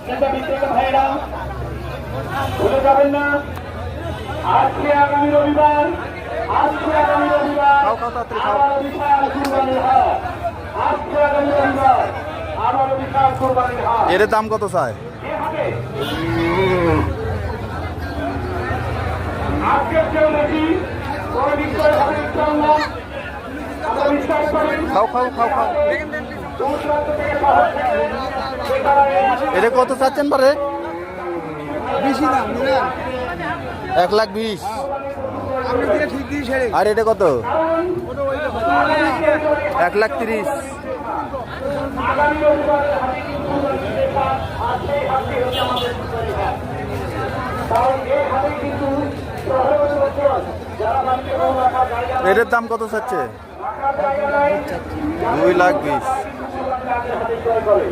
কিন্তু বিক্রেতা ভাইরা ভুলে যাবেন না, আজকে আগামী রবিবার আবারও বিশাল কুরবানির হাট। আজকে আগামী রবিবার আবারও বিশাল কুরবানির হাট। এর দাম কত চায়? আজকের চেয়েও বেশি কোনো বিক্রয় হবে ইনশাআল্লাহ। আমরা বিশ্বাস করি খাও খাও খাও খাও। দূর দূরান্ত থেকে শহর থেকে ক্রেতারা এই হাটে এটা কত চাচ্ছেন পারে? বেশি দাম নিলেন 1,20,000। আপনি দিলে ঠিক দিয়ে ছেড়ে আর এটা কত? 1,30,000। আগামী রবিবারের হাটে কিন্তু আর সেই হাটটি হচ্ছে আমাদের কুরবানির হাট। কারণ এই হাটে কিন্তু প্রহরী বছর যারা বাড়িতে গরু রাখার জায়গা নাই, এটার দাম কত চাচ্ছে? রাখার জায়গা নাই, 2,20,000। কুরবানির হাটে ক্রয় করে।